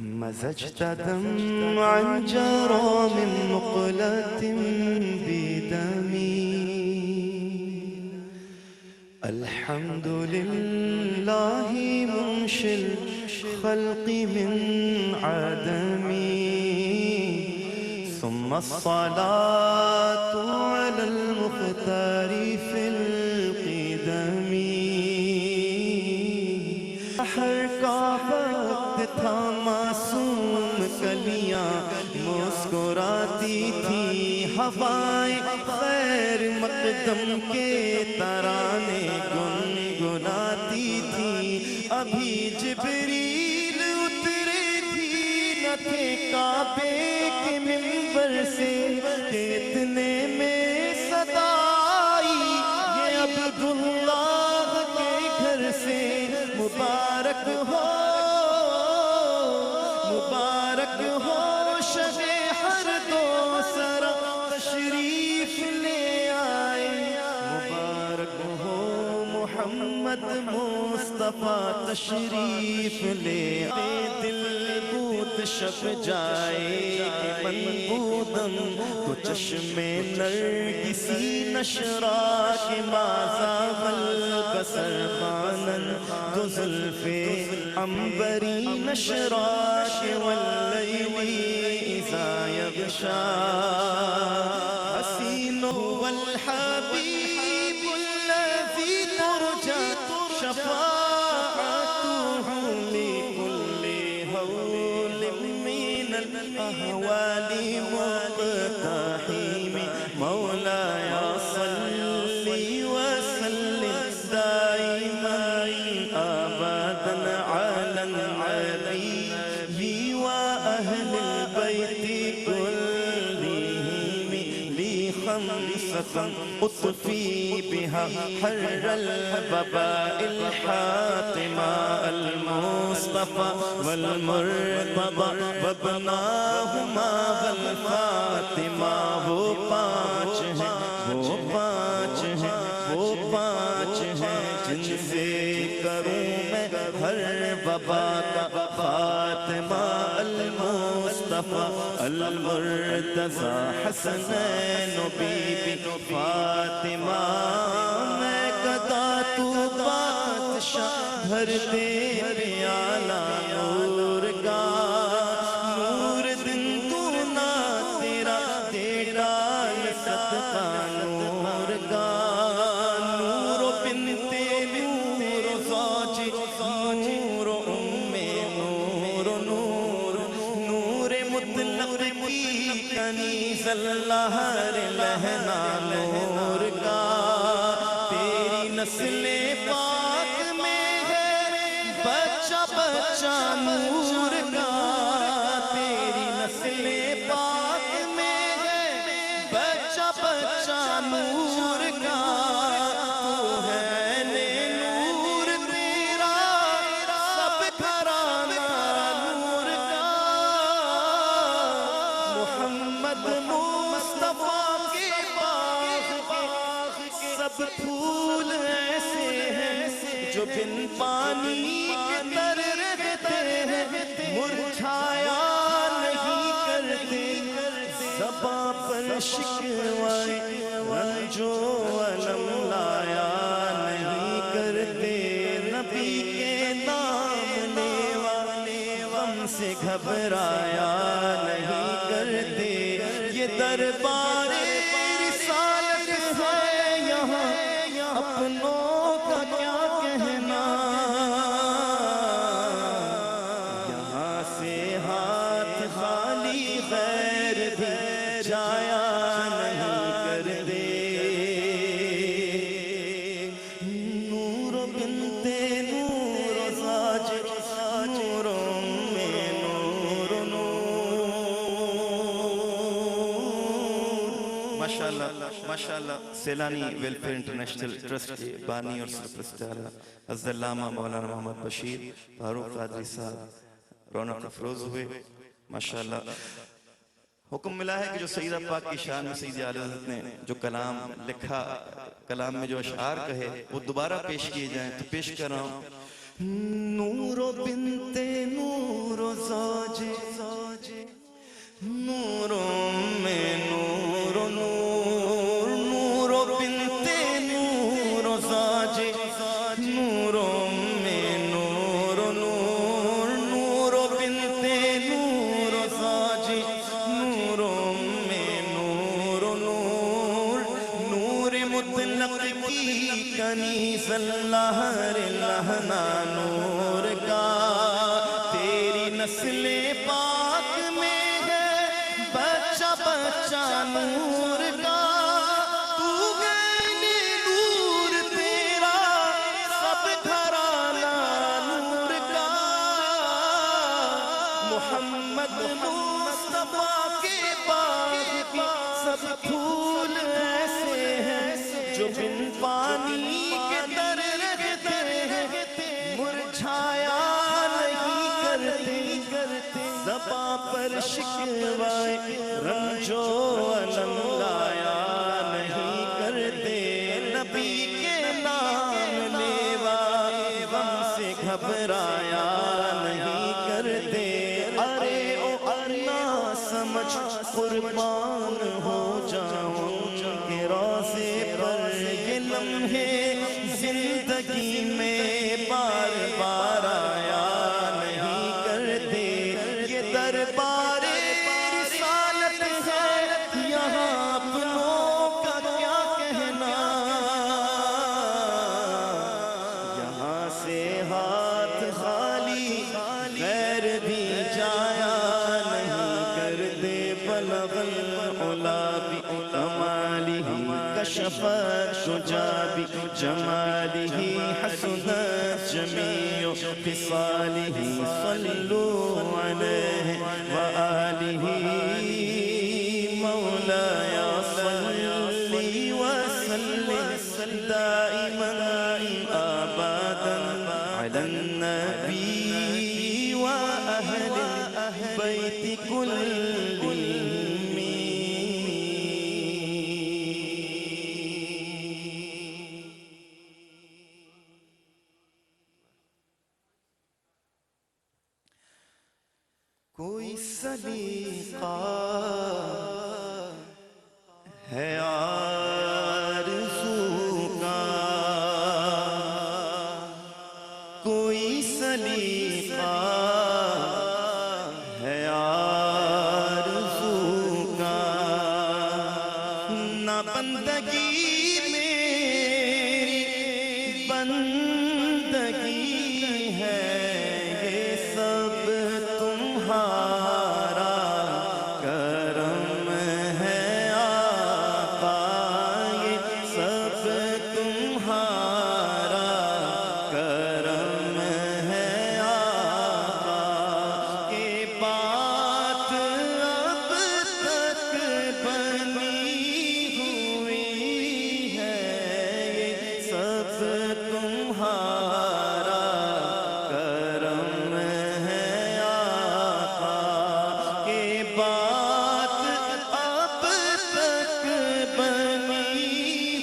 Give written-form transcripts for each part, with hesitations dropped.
مزجت دمعا جرى من مقلة بدمي الحمد لله منشي الخلق من عدمي ثم الصلاة على المختار في القدم بحر کا وقت تھا معصوم کلیاں مسکراتی تھی ہوائیں خیر مقدم کے ترانے گنگناتی تھی ابھی جبریل اترے بھی نہ تھے کعبے کے منبر سے کہ اتنے میں صدا آئی یہ عبداللہ کے گھر سے مبارک ہو شب ہر دو سرا تشریف لے آئے مبارک ہو محمد مصطفیٰ تشریف لے آئے دل بود شب جائے منبودم تو چشم نرگسی نشرا کے مازا والبصر خانن تو زلف عنبری نشرا کے واللیل اذا یغشا حسین والحبیب الذی ترجى شفاعته لكل هول من الأهوال مقتحم مولاي صل وسلم دائما أبدا على النبي وأهل البيت كلهم لي خمسة أطفي بها حر البباء الحاتمة المصطفى والمرتضى وابناهما والفاطمة وہ پانچ ہیں جن سے کروں میں ہر وبا کا فاطمہ المصطفى المرتضى حسنین بی بی فاطمہ میں گدا تو بادشاہ بھر دے پیالہ نور کا نور دن دونا تیرا دے ڈال صدقہ نور کا نور بنت نور زوج نور ام نور نور نور مطلق کی کنیز اللہ لہنا نور کا تیری نسل پاک میں ہے بچہ بچہ نور کا تیری نسل پاک میں ہے بچہ بچہ نور کا تو ہے نور تیرا سب گھرانہ نور کا محمد مصطفیٰ کے باغ سب پھول ایسے ہیں جو بن پانی کے تر رہتے ہیں مرجھایا نہیں کرتے زباں پر شکوائے رنج و علم لایا نہیں کرتے نبی کے نام لیوا غم سے گھبرایا نہیں کرتے یہ دربار رسالت ہے یہاں اپنوں کا کیا کہنا یہاں سے ہاتھ خالی غیر بھی جایا نہیں کرتے نور بنت نور زاج نور میں نور ماشاءاللہ سیلانی ویلفیئر انٹرنیشنل ٹرسٹ کے بانی اور سرپرست حضرت علامہ مولانا محمد بشیر فاروق قادری صاحب رونق افروز ہوئے ماشاءاللہ حکم ملا ہے کہ جو سیدہ پاک کی شان میں سید اعلی حضرت نے جو کلام لکھا کلام میں جو اشعار کہے وہ دوبارہ پیش کیے جائیں تو پیش کر رہا ہوں نور بنت نور زوج نوروں میں نور و نور، نور و بنتے نور و زاج، نوروں میں نور و نور، نور و بنتے نور و زاج، نوروں میں نور و نور، نور مطلق کی کنیز لہر لہنا نور کا، تیری نسل پاک میں بچہ بچہ نور کا، تو گھر نور تیرا سب گھرانہ نور کا، محمد مصطفیٰ کے باغ کی سب پھول ایسے ہیں جو بن پانی کے در رہتے ہیں، مرجھایا نہیں کرتے، زباں پر شکوائے رنج و الم لایا نہیں کرتے، نبی کے نام لیوا غم سے گھبرایا نہیں کرتے، ارے او ارنا سمجھ قربان ہو جاؤں کے روضے پر، یہ لمحے زندگی میں بار بار آیا نہیں کرتے، یہ دربار رسالت ہے یہاں اپنوں کا کیا کہنا، یہاں سے ہاتھ خالی غیر بھی جایا نہیں کرتے، بلغ العلا بکمالہ کشفت شجا بجمالہ حسنت جمیع خصالہ، صلوا علیہ وآلہ، مولاي صل وسلم دائما ابدا على النبي واهل البيت كلهم. کوئی سلیقہ ہے آرزو کا، کوئی سلیقہ ہے آرزو کا، نہ بندگی میری بندگی ہے، یہ سب تمہارا کرم ہے آقا، یہ سب تمہارا کرم ہے آقا، کہ بات اب تک بنی ہوئی ہے، یہ سب تمہارا کرم ہے آقا، کہ بات اب تک بنی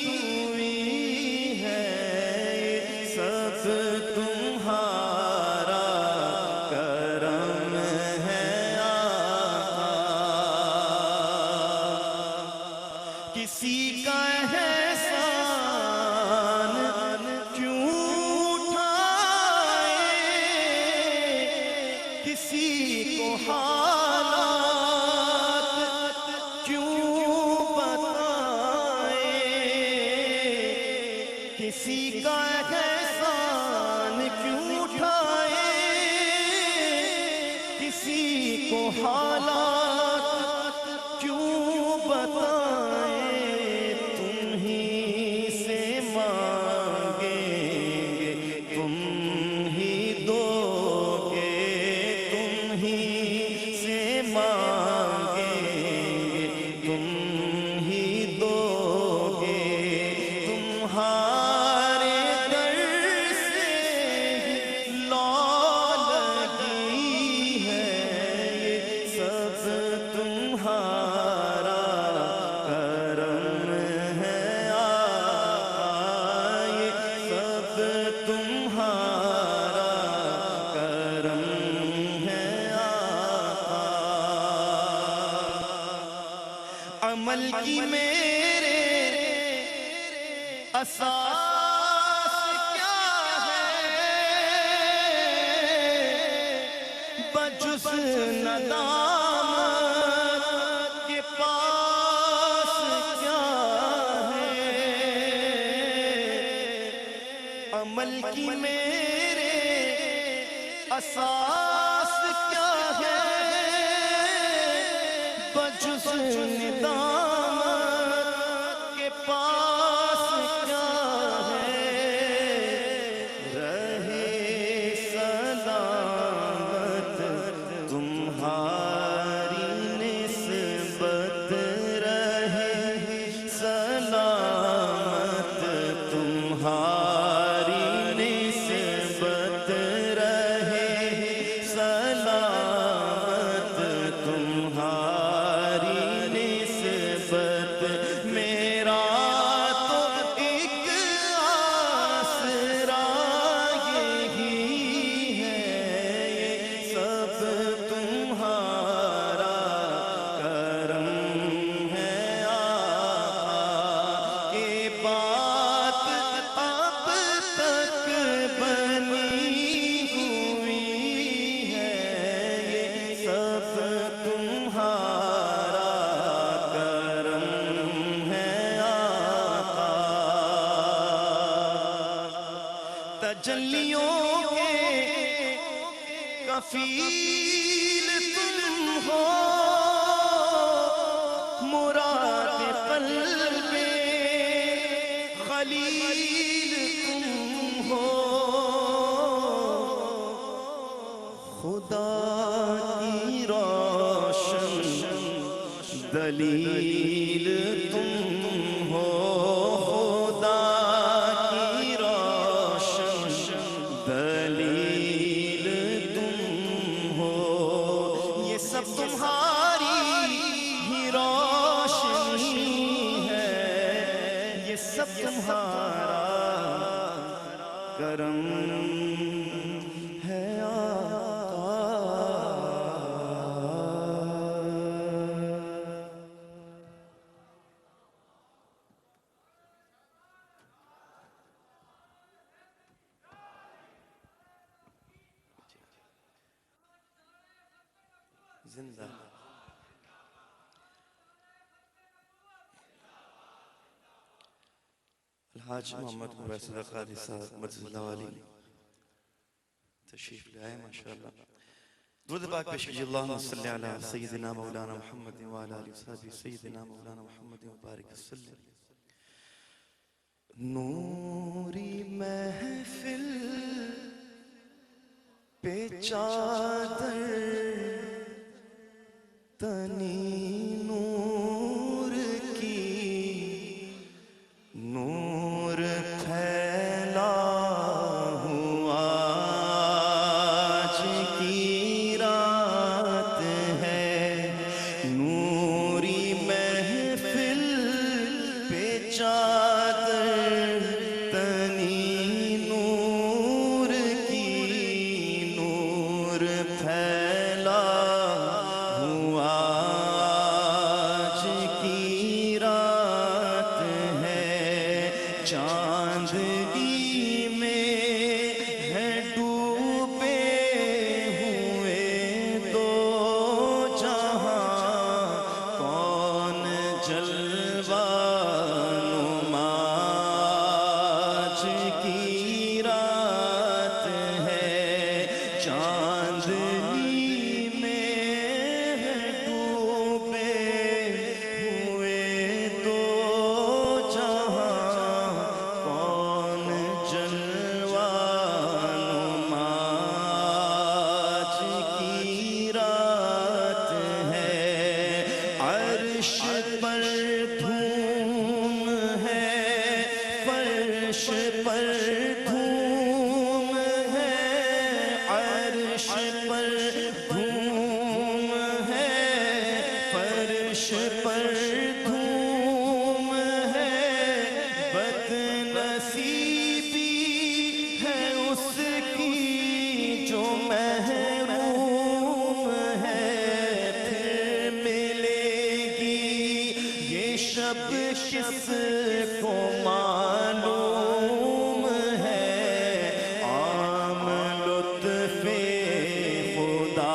ہوئی ہے، یہ سب تمہارا کرم ہے آقا، کسی کا احسان کیوں اٹھائے، کسی کو حالات کیوں بتائے، کسی کا احسان کیوں اٹھائے، کسی کو حالات کیوں بتائے، تم ہی سے مانگیں گے تم ہی دو گے، تم ہی سے مانگیں گے تم ہی دو گے، تمہارے در سے ہی لو لگی ہے، یہ سب تمہارا کرم ہے آقا، یہ سب تمہارا کرم ہے آقا. عمل کی میرے اساس کیا ہے بجز ندامت کے پاس کیا ہے عمل کی میرے اساس کیا ہے بجز ندامت کے پاس کیا ہے رہے سلامت تمہاری نسبت رہے سلامت تمہاری نسبت رہے سلامت تمہاری نسبت میرا تو ایک آسرا یہی ہے یہ سب تمہارا کرم ہے آقا یہ بات اب تک بنی ہوئی ہے یہ سب تمہارا کرم ہے آقا تجلیوں کے کفیل تم ہو مراد قلب خلیل تم ہو خدا کی روشن دلیل تم ہو خدا کی روشن دلیل تم ہو یہ سب تمہاری ہی روشنی ہے یہ سب تمہارا کرم ہے زندہ الحاج محمد مبیسر قادری صاحب مجلس اللہ علی تشریف لائے ماشاءاللہ درود پاک پیش کیجئے اللہم صلی علی سیدنا مولانا محمد وعلی آلہ وصحبہ سیدنا مولانا محمد مبارک وسلم نوری محفل پہ چادر تنی نور کی نور پھیلا ہوا آج کی رات ہے نوری محفل پہ چادر تنی نور کی نور پھیلا ہوا آج کی رات ہے چاندنی میں ہے ڈوبے ہوئے دو جہاں کون جلوہ نما آج کی رات ہے چاندنی میں ہے ڈوبے ہوئے دو جہاں کون جلوہ نما آج کی رات ہے عرش پر دھوم ہے فرش پر دھوم ہے عرش پر دھوم ہے فرش پر دھوم ہے بد نصیبی ہے اس کی جو محروم ہے پھر ملے گی یہ کس کو معلوم ہے عام لطف خدا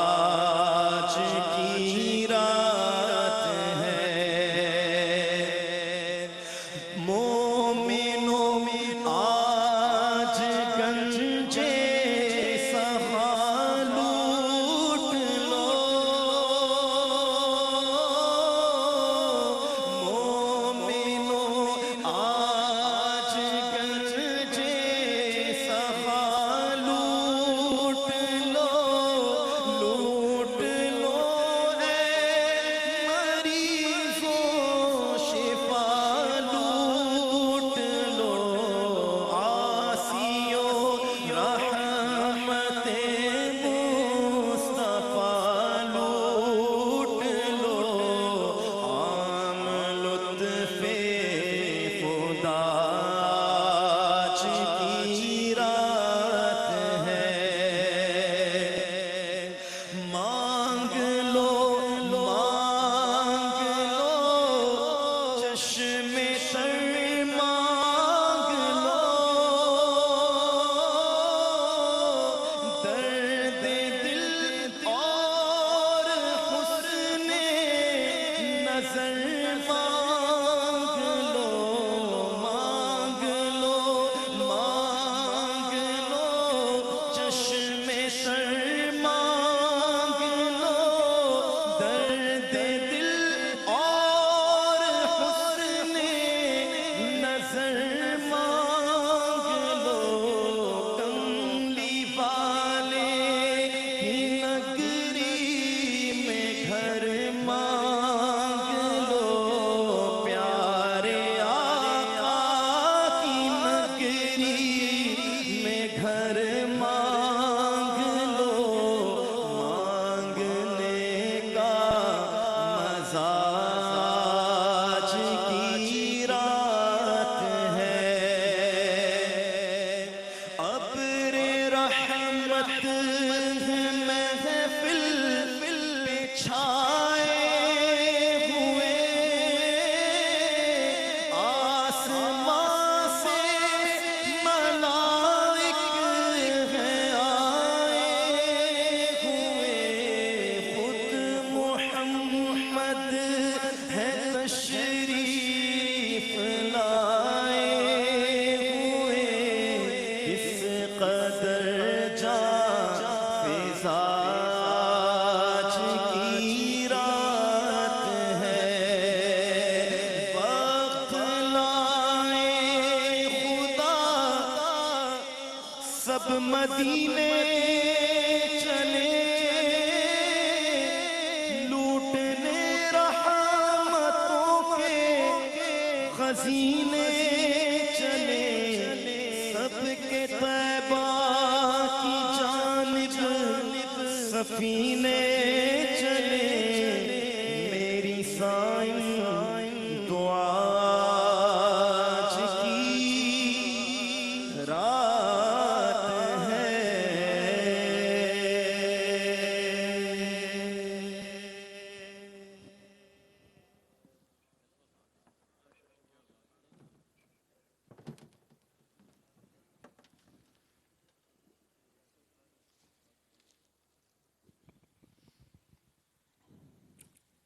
آج کی رات ہے مومنوں آج گنجے سہا لوٹ لو مومنوں آج گنجے سہا لوٹ لو اے مریضوں شفا لوٹ لو عاصیوں رحمت مصطفیٰ لوٹ لو عام لطف خدا آج کی رات ہے مانگ لو چشم تر مانگ لو درد دل اور حسن نظر مانگ لو چشم تر مانگ لو درد دل اور حسن نظر مانگ لو کملی والے کی نگری میں گھر مانگ لو پیارے آقا کی نگری میں گھر مانگ لو مانگنے کا مزاج کی رات ہے ابر رحمت محفل پہ چھائے ہوئے آسمان سے ملائک ہیں آئے ہوئے خود محمد ہے تشریف لائے ہوئے کس قدر جان فضا آج کی رات ہے وقت لائے خدا سب مدینے چلے لوٹنے رحمتوں کے خزینے چلے سب کے طیبہ کی جانب سفینے چلے میری سائن دعا آج کی رات ہے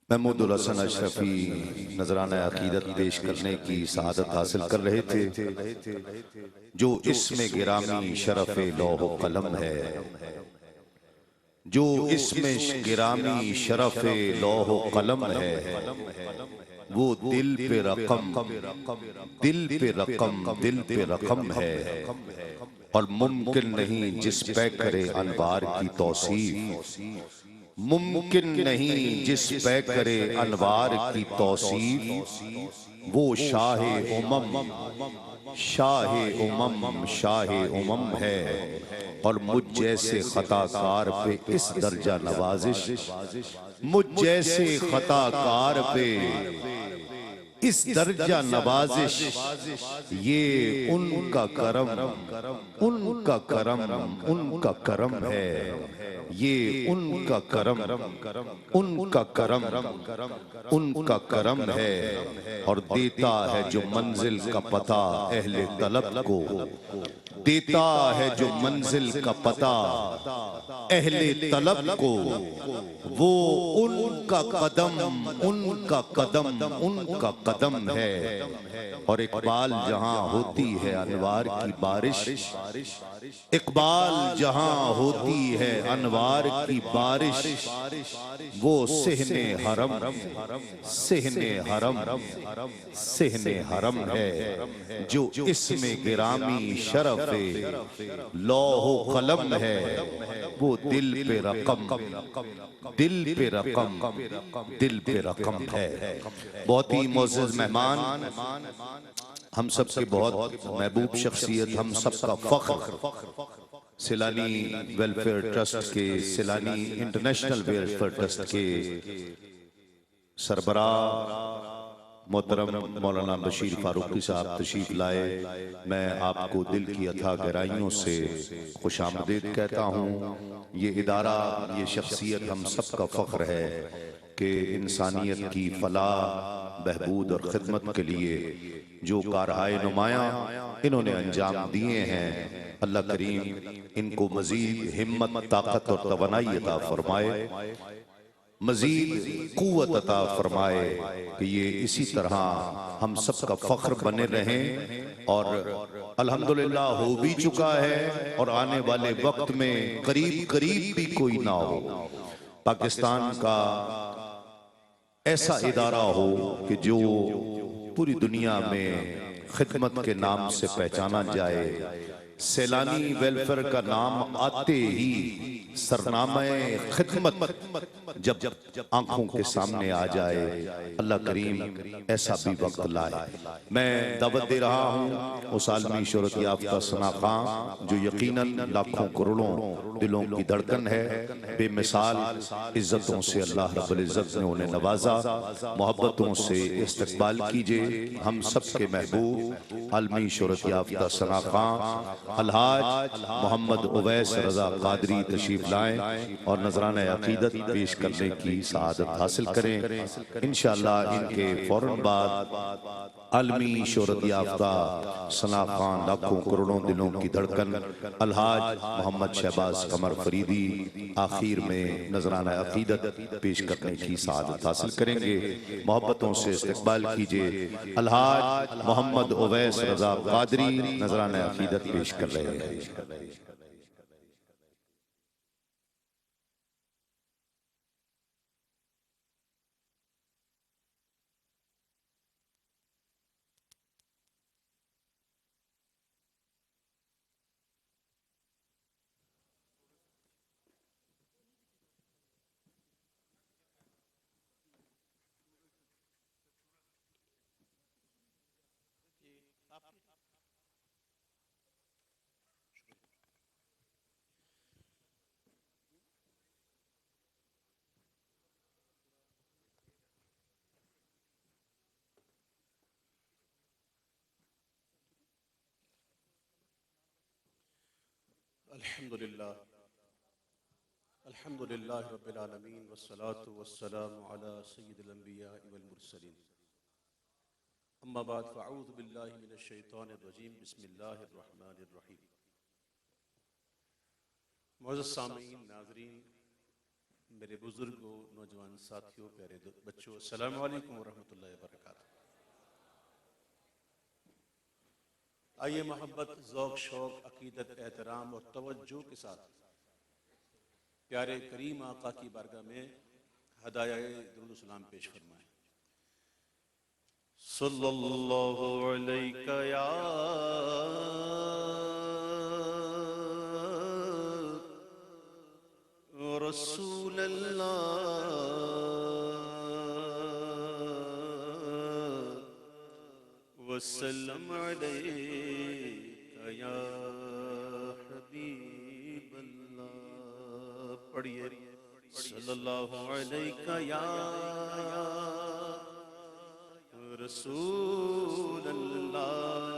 محمود الحسن اشرفی نذرانہ عقیدت پیش کرنے کی سعادت حاصل کر رہے تھے جو اسم گرامی شرف لوح و قلم ہے جو اسم گرامی شرف لوح و قلم ہے وہ دل پہ رقم ہے اور ممکن نہیں جس پہ کرے انوار کی توصیف ممکن نہیں جس پہ کرے انوار کی توصیف وہ شاہ امم ہے اور مجھ جیسے خطا کار پہ اس درجہ نوازش مجھ جیسے خطا کار پہ اس درجہ نوازش یہ ان کا کرم ہے یہ ان کا کرم ان کا کرم ان کا کرم ہے، اور دیتا ہے جو منزل کا پتہ اہل طلب کو، دیتا ہے جو منزل کا پتہ اہل طلب کو، وہ ان کا قدم ان کا قدم ان کا قدم ہے، اور اقبال جہاں ہوتی ہے انوار کی بارش، اقبال جہاں ہوتی ہے انوار کی بارش، وہ صحن حرم صحن حرم صحن حرم ہے، جو اسم گرامی شرف لوح و قلم ہے، وہ دل پہ رقم دل پہ رقم دل پہ رقم ہے۔ بہت ہی معزز مہمان، ہم سب کے بہت محبوب شخصیت، ہم سب کا فخر، سیلانی ویلفیئر ٹرسٹ کے سیلانی انٹرنیشنل ویلفیئر ٹرسٹ کے سربراہ محترم مولانا بشیر فاروقی صاحب تشریف لائے، میں آپ کو دل کی اتھا گہرائیوں سے خوش آمدید کہتا ہوں۔ یہ ادارہ، یہ شخصیت ہم سب کا فخر ہے کہ انسانیت کی فلاح، بہبود اور خدمت کے لیے جو کارہائے نمایاں انہوں نے انجام دیے ہیں، اللہ کریم ان کو مزید ہمت، طاقت اور توانائی عطا فرمائے، مزید قوت عطا فرمائے کہ یہ اسی طرح ہم سب کا فخر بنے رہیں، اور الحمدللہ ہو بھی چکا ہے، اور آنے والے وقت میں قریب قریب بھی کوئی نہ ہو، پاکستان کا ایسا ادارہ ہو کہ جو پوری دنیا میں خدمت کے نام سے پہچانا جائے۔ سیلانی ویلفیئر کا نام آتے ہی سرنامہ خدمت جب آنکھوں کے سامنے آ جائے، اللہ کریم ایسا بھی وقت لائے۔ میں دعوت دے رہا ہوں اس عالمی شہرت یافتہ ثنا خان، جو یقیناً لاکھوں کروڑوں دلوں کی دھڑکن ہے، بے مثال عزتوں سے اللہ رب العزت نے انہیں نوازا، محبتوں سے استقبال کیجئے ہم سب کے محبوب عالمی شہرت یافتہ ثنا خان الحاج محمد اویس رضا قادری تشریف لائیں اور نذرانہ عقیدت پیش کرنے کی سعادت حاصل کریں۔ انشاءاللہ ان کے فوراً بعد عالمی شہرت یافتہ ثنا خان، لاکھوں کروڑوں دلوں کی دھڑکن الحاج محمد شہباز قمر فریدی آخر میں نذرانہ عقیدت پیش کرنے کی سعادت حاصل کریں گے۔ محبتوں سے استقبال کیجئے، الحاج محمد اویس رضا قادری نذرانہ عقیدت پیش کر رہے ہیں۔ الحمدللہ رب العالمین والصلاة والسلام علی سید الانبیاء والمرسلین، اما بعد فاعوذ باللہ من الشیطان الرجیم، بسم اللہ الرحمن الرحیم۔ معزز سامعین، ناظرین، میرے بزرگوں، نوجوان ساتھیوں، پیارے بچوں، السلام علیکم ورحمۃ اللہ وبرکاتہ۔ آئیے محبت، ذوق، شوق، عقیدت، احترام اور توجہ کے ساتھ پیارے کریم آقا کی بارگاہ میں ہدایہ درود و سلام پیش فرمائیں۔ صلی اللہ علیہ یا رسول اللہ، وسلم علیہ یا حبیب اللہ۔ پڑھیے صلی اللہ علیہ یا رسول اللہ،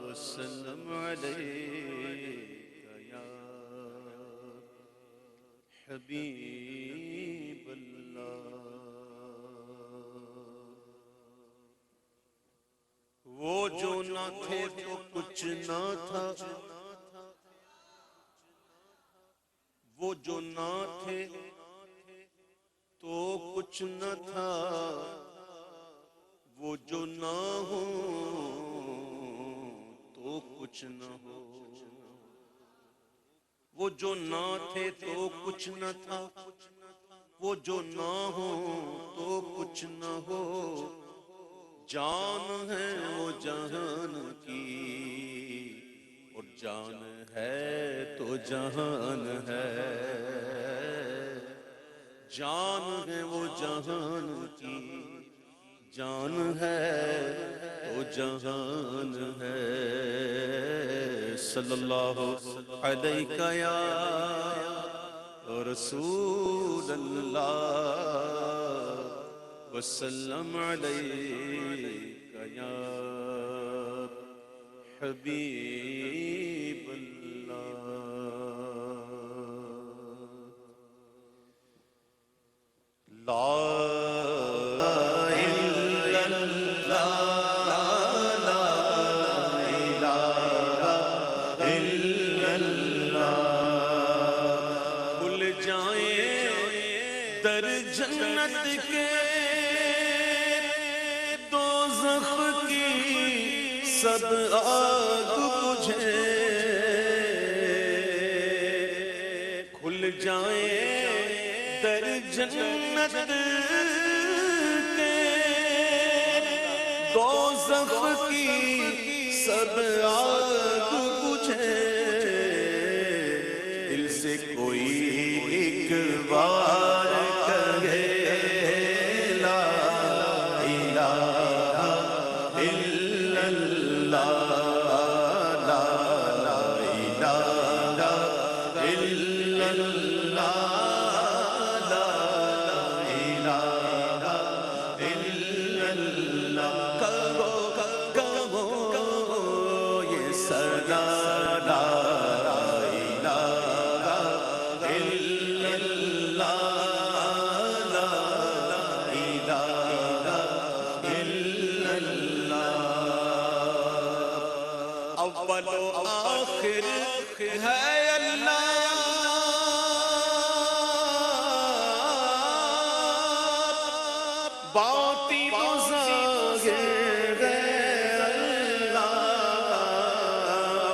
وسلم علیہ یا حبیب اللہ وہ جو نہ تھے تو کچھ نہ تھا وہ جو نہ تھے تو کچھ نہ تھا وہ جو نہ ہو تو کچھ نہ ہو وہ جو نہ تھے تو کچھ نہ تھا وہ جو نہ ہو تو کچھ نہ ہو جان ہے وہ جہان کی اور جان ہے تو جہان ہے جان ہے وہ جہان کی جان ہے تو جہان ہے صلی اللہ علیہ یا رسول اللہ وسلم علیہ یا حبیب اللہ لا جنت کے دوزخ کی سب آگ بجھے کھل جائیں در جنت کے دوزخ کی سب آگ بجھے دل سے کوئی ایک بار اول و آخر ہے اللہ باطن و ظاہر ہے اللہ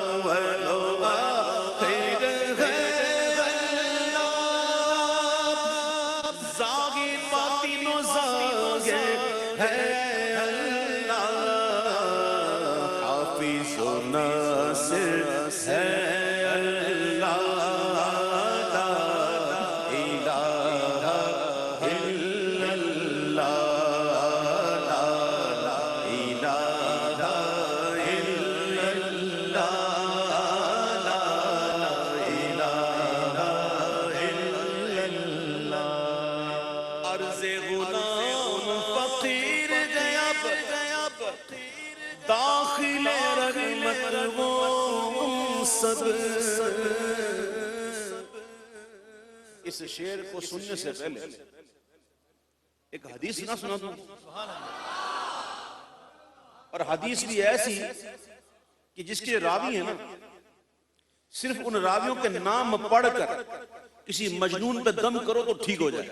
اول و آخر ہے اللہ ظاہر باطن و ظاہر ہے ناصر ہے اللہ لا الہ الا اللہ لا الہ الا اللہ لا الہ الا اللہ عرض غلام فقیر گیا داخل رحمت وہ سب اس شعر کو سننے سے پہلے ایک حدیث نہ سنا دوں اور حدیث بھی ایسی کہ جس کے راوی ہیں نا صرف ان راویوں کے نام پڑھ کر کسی مجنون پہ دم کرو تو ٹھیک ہو جائے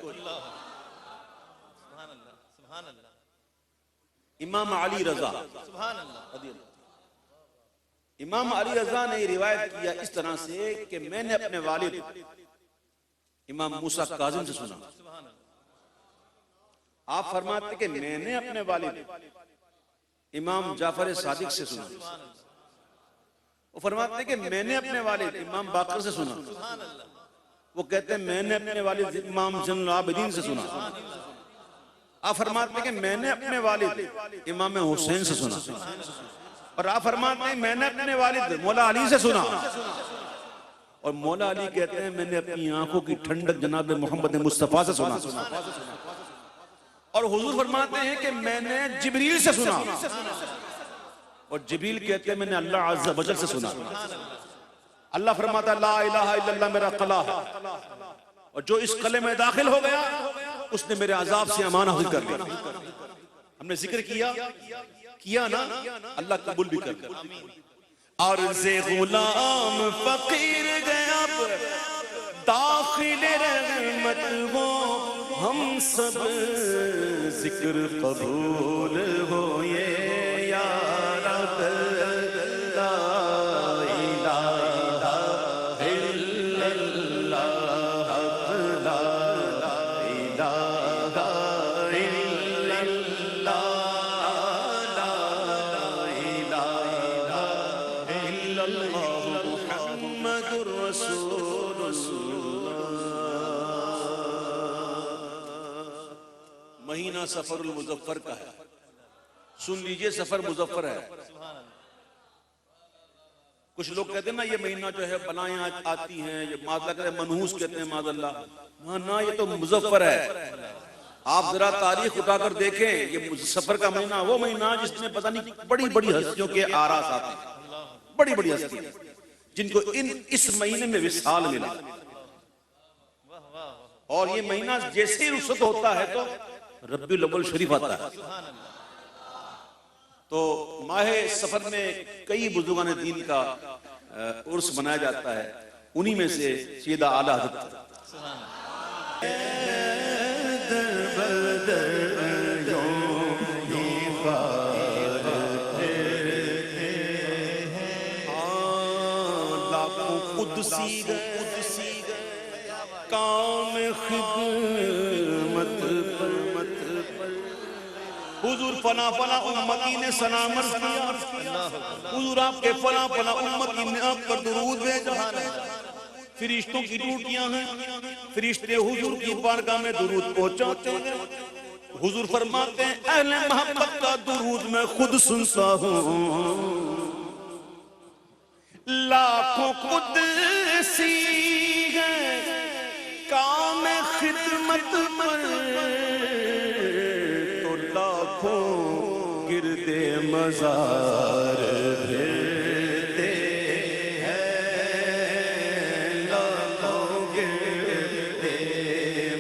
امام علی رضا امام علی رضا نے یہ روایت کیا اس طرح سے کہ میں نے اپنے والد امام موسیٰ کاظم سے سنا آپ فرماتے کہ میں نے اپنے والد امام جعفر صادق سے سنا وہ فرماتے کہ میں نے اپنے والد امام باقر سے سنا وہ کہتے ہیں میں نے اپنے والد امام زین العابدین سے سنا آپ فرماتے ہیں کہ میں نے اپنے والد امام حسین سے سنا اور آپ فرماتے ہیں میں نے اپنے والد مولا علی سے سنا اور مولا علی کہتے ہیں میں نے اپنی آنکھوں کی ٹھنڈک جناب محمد مصطفیٰ سے سنا اور حضور فرماتے ہیں کہ میں نے جبریل سے سنا اور جبریل کہتے ہیں میں نے اللہ عز و جل سے سنا اللہ فرماتا ہے لا الہ الا اللہ میرا قلعہ اور جو اس قلعے میں داخل ہو گیا اس نے میرے عذاب سے امان حاصل کر لیا. ہم نے ذکر کیا نا, اللہ قبول بھی کر. عرض غلام فقیر گیا داخل رحمت ہو, ہم سب ذکر قبول ہو یہ یا رب. لا الہ الا اللہ, لا الہ الا اللہ, لا الہ الا اللہ محمد رسول اللہ. مہینہ سفر المظفر کا ہے, سن لیجئے سفر مظفر ہے. کچھ لوگ کہتے ہیں نا یہ مہینہ جو ہے بلائیں آتی ہیں, یہ معاذ اللہ کہتے ہیں منحوس کہتے ہیں معاذ اللہ. نا یہ تو مظفر ہے. آپ ذرا تاریخ اٹھا کر دیکھیں, یہ سفر کا مہینہ وہ مہینہ جس میں پتہ نہیں بڑی بڑی ہستیوں کے آراس آتے ہیں, بڑی بڑی ہستیاں جن کو اس مہینے میں وصال ملا. اور یہ مہینہ جیسے ہی رخصت ہوتا ہے تو ربیع الاول شریف آتا ہے. تو ماہ سفر میں کئی بزرگان دین کا عرس منایا جاتا ہے, انہی میں سے سیدہ اعلیٰ حضرت لاکھوں قدسی گئے کام خدمت پر. حضور فنا فنا امتی نے سلامت کیا, حضور آپ کے فنا فنا امتی نے آپ پر درود بھیجا. فرشتوں کی ڈیوٹیاں ہیں, فرشتے حضور کی بارگاہ میں درود پہنچاتے ہیں. حضور فرماتے ہیں اہل محبت کا درود میں خود سنتا ہوں. لاکھوں قدسی ہے کام خدمت پر, گردے مزار پھرتے ہیں, لاکھوں گردے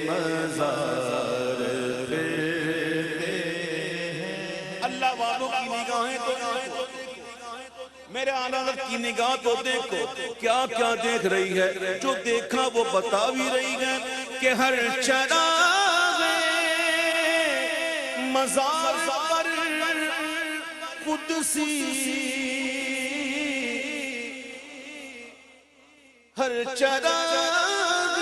مزار پھرتے ہیں. اللہ والوں کی نگاہیں تو دیکھو, میرے اعلیٰ کی نگاہ تو دیکھو کیا کیا دیکھ رہی ہے. جو دیکھا وہ بتا بھی رہی ہے کہ ہر چراغ مزار پر قدسی, ہر چراغ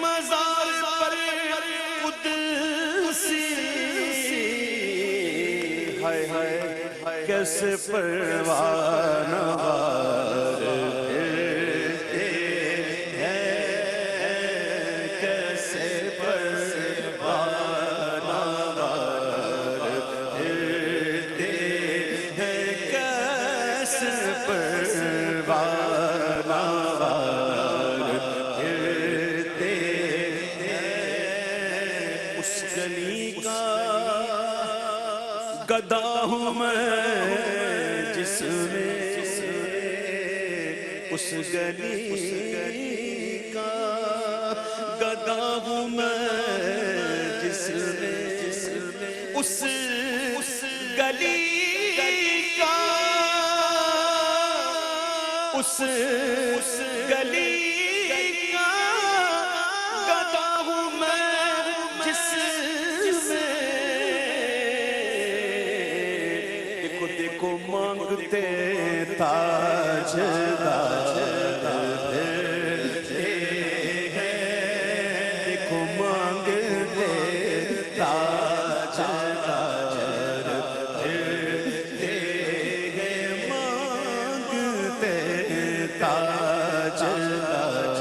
مزار پر قدسی. ہائے ہائے کیسے پروانہ وار پھرتے ہیں, کیسے پروانہ وار پھرتے ہیں, کیسے پروانہ وار پھرتے ہیں. اس گلی کا گدا ہوں میں جس میں, اس گلی کا گدا ہوں میں جس میں, اس گلی کا, اس گلی کا گدا ہوں میں جس میں. دیکھو مانگتے تاجدار پھرتے ہیں, دیکھو مانگتے تاجدار پھرتے ہیں, مانگتے تاجدار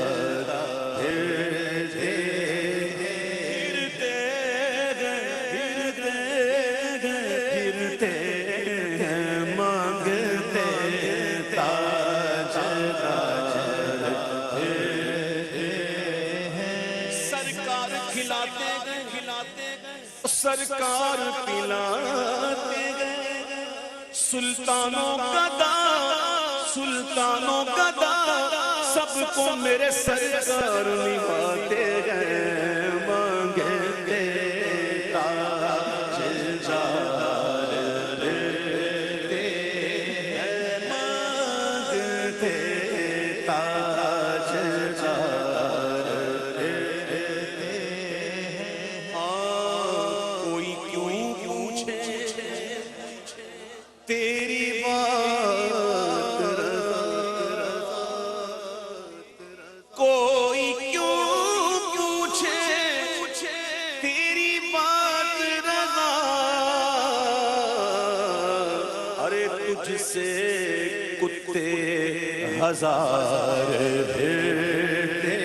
پھرتے سرکار پلاتے گئے, سلطانوں گدا کو میرے سرکار نبھاتے گئے مانگتے تاج جار دیتے ہیں مانگتے تاج جار دیتے ہیں کوئی کیوں پوچھے تیری بات کوئی کیوں پوچھے تیری بات رضا ارے تجھ سے کتے ہزار پھرتے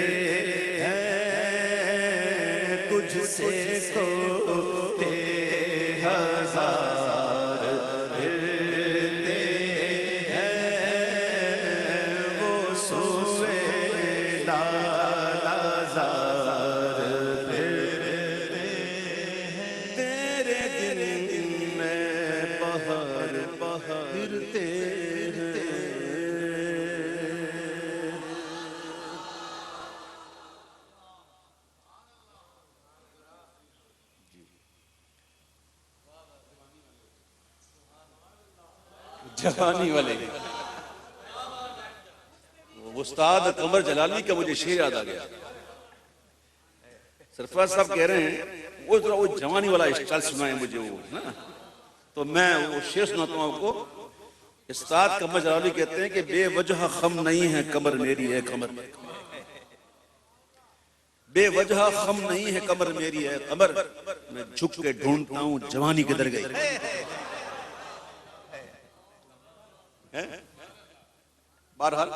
ہیں تجھ سے کتے ہزار پھرتے ہیں وہ سوئے لالازار پھرتے ہیں تیرے دل میں بہر پھرتے ہیں جوانی والے استاد قمر جلالی کا مجھے شعر یاد آ گیا سرفراز صاحب کہہ رہے ہیں وہ جوانی والا اسٹائل سنائیں مجھے وہ نا تو میں وہ شعر سناتا ہوں آپ کو استاد قمر جلالی کہتے ہیں کہ بے وجہ خم نہیں ہے کمر میری ہے کمر بے وجہ خم نہیں ہے کمر میری ہے کمر میں جھک کے ڈھونڈتا ہوں جوانی کدھر گئی بہرحال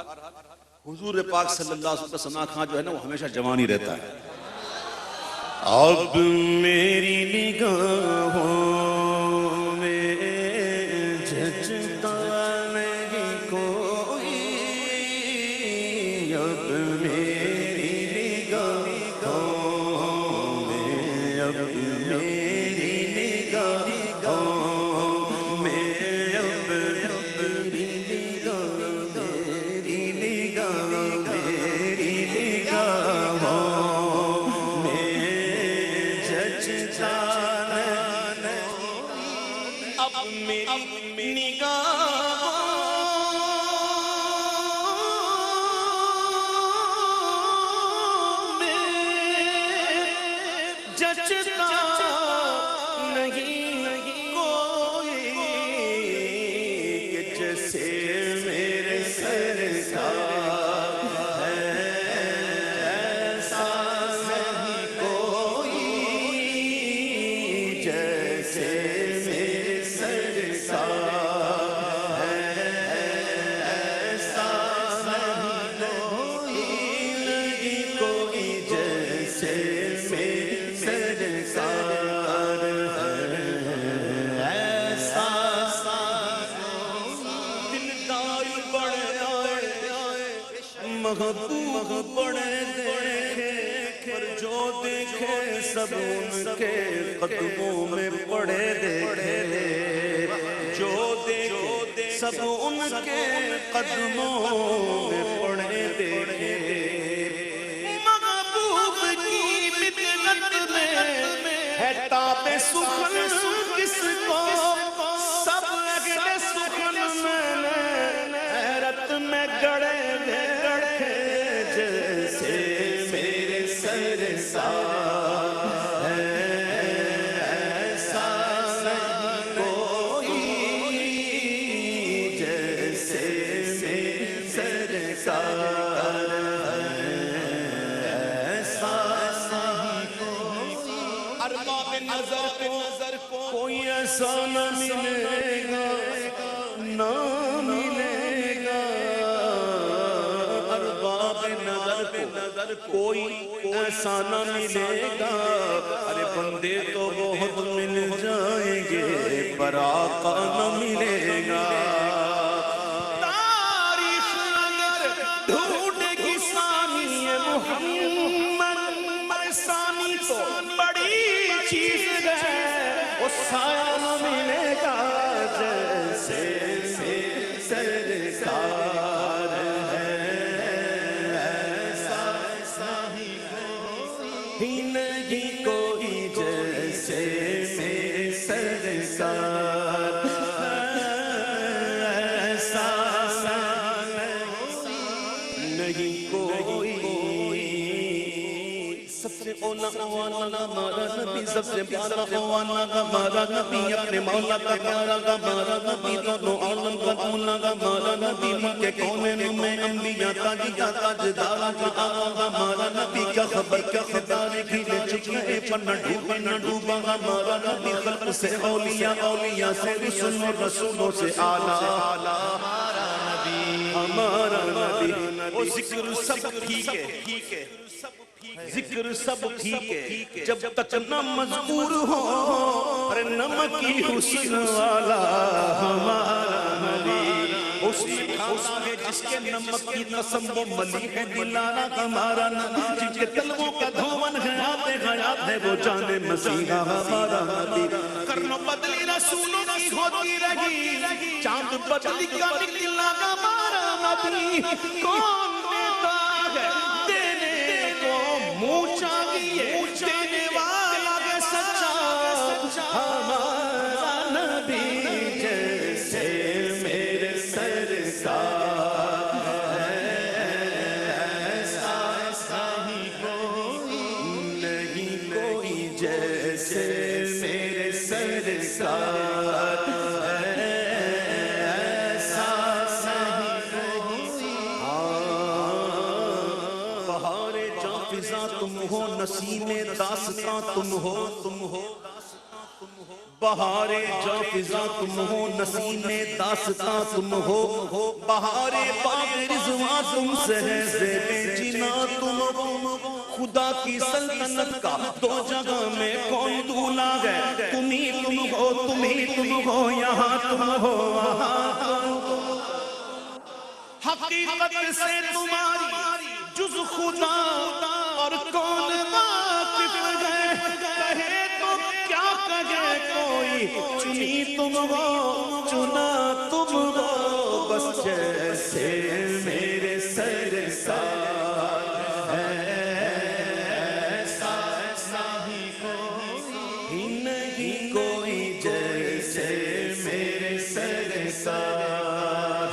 حضور پاک صلی اللہ علیہ وسلم کا ثنا خان جو ہے نا وہ ہمیشہ جوان ہی رہتا ہے اب میری نگاہوں میں جھجھتا نہیں کوئی اب میری نگاہوں میں اب میری نگاہوں میں اب میری محبوب بڑے دیکھے پر جو دیکھے سب ان کے قدموں میں پڑے دیکھے جو دیکھے سب ان کے قدموں میں پڑے دیکھے محبوب کی مدنت میں ہے تاب سخن کس کو سب اگلے سخن میں حیرت میں گڑے جیسے میرے سرسار ہے ایسا نہیں کوئی جیسے میرے سرسار ہے ایسا نہیں کوئی ارباب نظر کو کوئی ایسا نہ ملے گا نہ ملے گا نظر کوئی ایسا نہ ملے گا ارے بندے تو بہت مل جائیں گے پر آقا نہ ملے گا تاریخ اگر ڈھونڈے گی ثانی محمد ثانی تو بڑی چیز ہے وہ سایہ نہ ملے گا جیسے سرکار ہے سرکار ایسا نہیں کوئی سب سے اولا والا ہمارا نبی سب سے پیارا والا ہمارا نبی اپنے مولا کا پیارا ہمارا نبی دونوں عالم کا مولا ہمارا نبی ملک کونین میں انبیاء تاجیہ تاجدار ہمارا نبی کیا خبر کھلے چکے پر نہ ڈوبا ہمارا نبی خلق سے اولیاء سے رسول رسولوں سے اعلیٰ ہمارا نبی وہ ذکر سب ٹھیک ہے ذکر سب ٹھیک ہے جب تک نہ مذکور ہو اور نمک کی حسن والا ہمارا نبی اس میں کھاتا ہے جس کے نمک کی قسم وہ ملی ہے دلانا ہمارا نبی جن کے طلبوں کا دھومن حیات ہے وہ جان مسیحا ہمارا نبی کرنو بدلی رسولوں کی ہوتی رہی چاند بدلی کا نکلا ہمارا نبی کون دیتا ہے دینے کو منہ چاہیے دینے والا ہے سچا ہمارا نبی جیسے میرے سرکار ایسا ہی کوئی نہیں کوئی جیسے میرے سرکار تم ہو نسیم داستاں تم ہو بہار جاں فضا تم ہو نسیم داستاں تم ہو بہار باغ رضوان تم سے ہے زیب جنا تم خدا کی سلطنت کا دو جگہ میں کون دولا ہے تم ہی تم ہو یہاں تم ہو وہاں حقیقت سے تمہاری جز خدا اور کون واقف ہے کہے تو کیا کہے کوئی چنی تم ہو چنا تم ہو بس جیسے میرے سرکار ایسا ہی کوئی نہیں کوئی جیسے میرے سرکار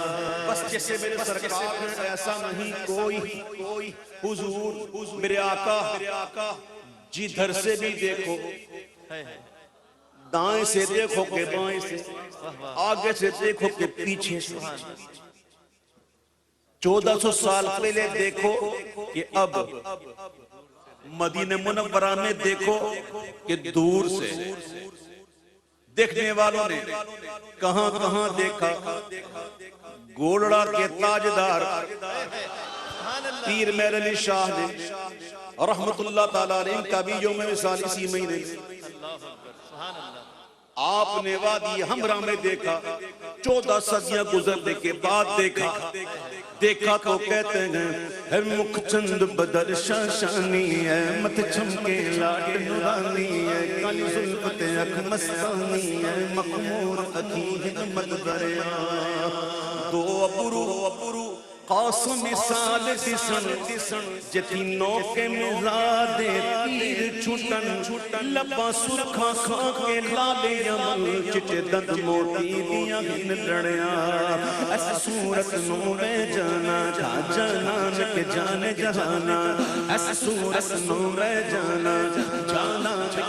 بس جیسے میرے سرکار ایسا نہیں کوئی حضور میرے آقا جدھر سے بھی دیکھو دائیں سے دیکھو کہ بائیں سے آگے سے دیکھو کہ پیچھے سے 1400 سال پہلے دیکھو کہ اب مدینہ منورہ میں دیکھو کہ دور سے دیکھنے والوں نے کہاں کہاں دیکھا گولڑا کے تاجدار پیر مہر علی شاہ نے رحمت اللہ تعالیٰ علیہ کا بھی یوم وصال اسی مہینے آپ نے وادی ہمراہ میں دیکھا 14 صدیاں گزرنے کے بعد دیکھا تو کہتے ہیں ہے مکھ چند بدر شاشانی ہے مت چمکے لاٹ نورانی ہے کالی ظلفت اکھ مستانی ہے مخمور اکھی حکمت دریا دو ابرو قاسم مثال دسن جتینوں کے مزاد تیر چھٹن لبا سرکھا کھا کے لالے یمن چٹے دند موتی دیا ہن لڑیا ایسے صورت نو میں جانا جانان کے جانے جہانا ایسے صورت نو میں جانا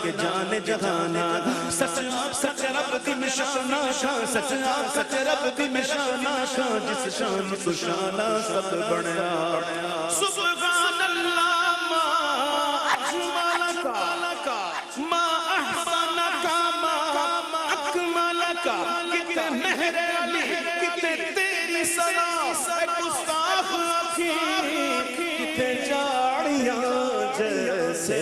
کے جانے جہانا سچ رب کی مشانہ شاہ سچ رب کی مشانہ شاہ جس شان تو شانہ سب بڑھیا سبحان اللہ ما اجملک ما احسنک ما اکملک کتنے مہر علی کتنے تیری ثنا اے گستاخ اکھی کتنے جاڑیاں جیسے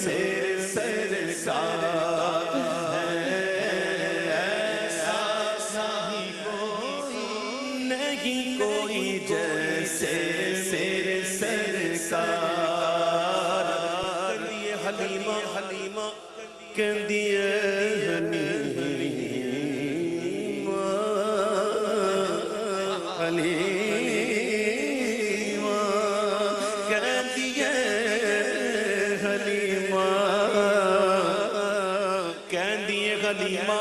میرے سرکار جیسے میرے سرکار کہندیے حلیمہ کہندیے حلیمہ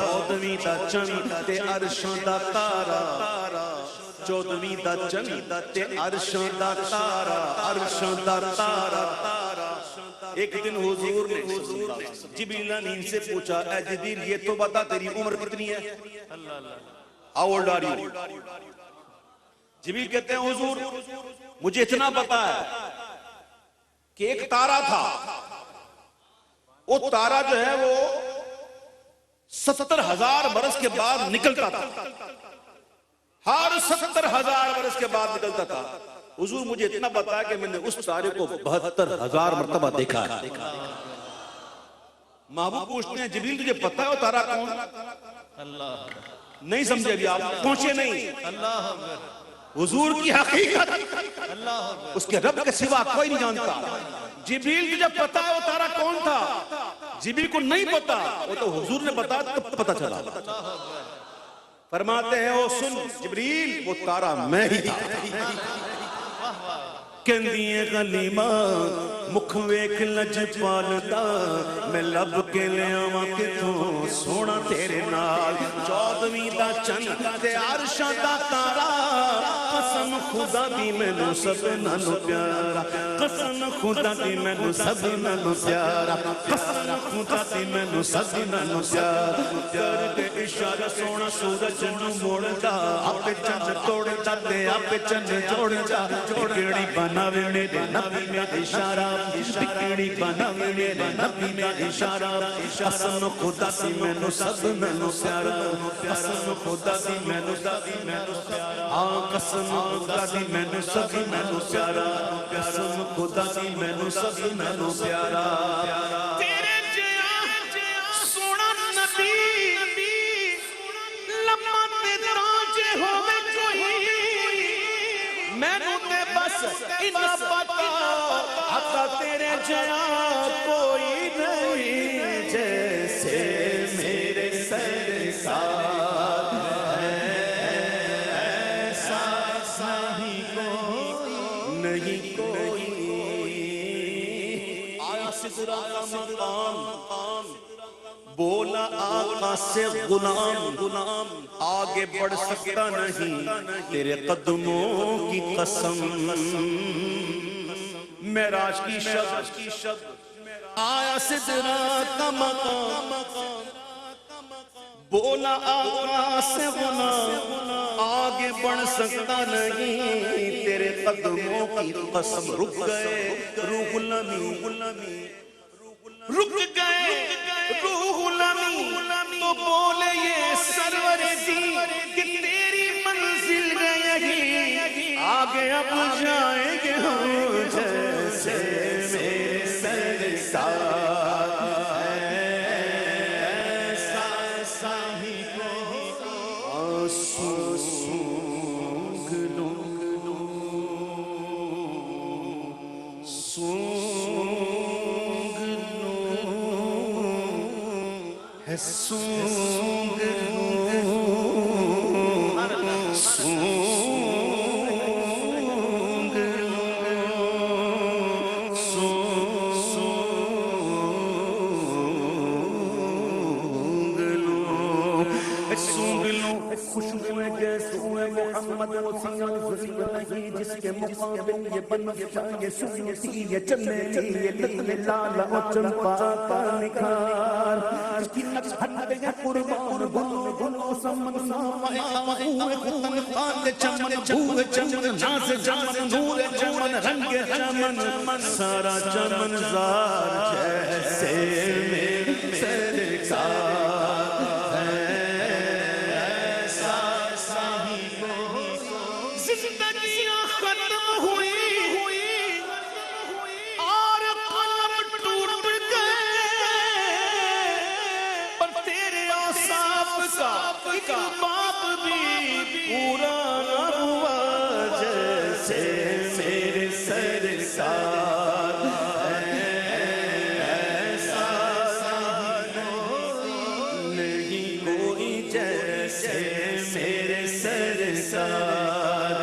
14ਵੀਂ ਦਾ ਚੰਨ ਤੇ ਅਰਸ਼ਾਂ ਦਾ ਤਾਰਾ 14ਵੀਂ ਦਾ ਚੰਨ ਤੇ ਅਰਸ਼ਾਂ ਦਾ ਤਾਰਾ ਅਰਸ਼ਾਂ ਦਾ ਤਾਰਾ ایک دن حضور نے جبریل امین سے پوچھا اے جبریل یہ تو بتا تیری عمر کتنی ہے How old are you جبریل کہتے ہیں حضور مجھے اتنا پتا ہے کہ ایک تارا تھا وہ تارا جو ہے وہ 70,000 برس کے بعد نکلتا تھا ہر 70,000 برس کے بعد نکلتا تھا حضور مجھے اتنا پتا ہے کہ میں نے اس تارے کو 72,000 مرتبہ دیکھا ہے محبوب پوچھتے ہیں جبریل تجھے پتا ہے وہ تارا کون نہیں سمجھے ابھی آپ پہنچے نہیں حضور کی حقیقت اس کے رب کے سوا کوئی نہیں جانتا جبریل تجھے پتا ہے وہ تارا کون تھا جبریل کو نہیں پتا وہ تو حضور نے بتا تب پتا چلا فرماتے ہیں وہ سن جبریل وہ تارا میں ہی تھا کہندیے غلیمہ مکھ ویکھ لجپال دا میں لب کے لیاواں کتھوں سونا تیرے نال 14ویں دا چن تے عرشاں دا تارا قسم خدا دی مینوں سب نالوں پیارا قسم خدا دی مینوں سب نالوں پیارا قسم خدا دی مینوں سب نالوں پیارا کر کے اشارہ سونا سورج نوں موڑدا اپے چند توڑدا تے اپے چند جوڑدا جوڑڑی بناوے میرے نبی میں اشارہ بکڑی بناوے میرے نبی میں اشارہ قسم خدا دی مینوں سب نالوں پیارا قسم خدا دی مینوں پیارا قسم خدا دی مینوں سب نالوں پیارا قسم خدا دی مینوں سب نالوں پیارا تیرے جیا سونا نبی لمحہ تے تراجے ہوے کوئی مینوں تے بس اتنا پتا آقا تیرے جیا کوئی نہیں جیسے میرے سرکار ایسا ہی کوئی نہیں کوئی آیا سدرہ کا مقام بولا آقا سے غلام آگے بڑھ سکتا نہیں تیرے قدموں کی قسم معراج کی شب آیا سدرہ کا مقام بولا آقا سے غلام آگے بڑھ سکتا نہیں تیرے قدموں کی قسم رک گئے روح لمی رک گئے روح لمی تو بولے یہ سرور دی کہ تیری منزل گئی آگے اب جائیں گے ہم جیسے میرے سرکار ایسا ہی کوئی سونگ لوں سونگ خوشبوئے جیسے محمد وسیع نہیں جس کے مقابل یہ بنفشا یہ سوتی یہ چمیلی یہ لطل لال و چمپا کا نکھار اس کی نکھت ہے قربان گلو سمن ہوئے خطن خان چمن بھوئے چمن ناز چمن نور چمن رنگ چمن سارا چمن زار جیسے میرے سرکار باپ بھی پورا نہ ہوا جیسے میرے سرکار ایسا نہیں کوئی جیسے میرے سرکار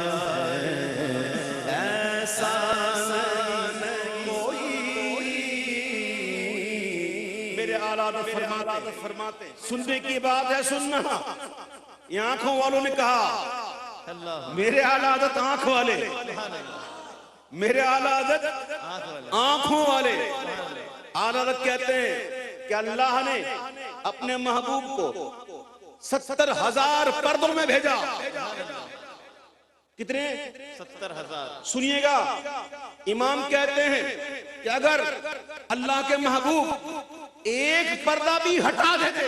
ایسا فرماتے ہیں سننے کی بات ہے سننا. یہ آنکھوں والوں نے کہا میرے اعلی حضرت آنکھ والے, میرے اعلی حضرت آنکھوں والے. اعلی حضرت کہتے ہیں کہ اللہ نے اپنے محبوب کو 70,000 پردوں میں بھیجا. کتنے؟ 70,000. سنیے گا, امام کہتے ہیں کہ اگر اللہ کے محبوب ایک پردہ بھی ہٹا دیتے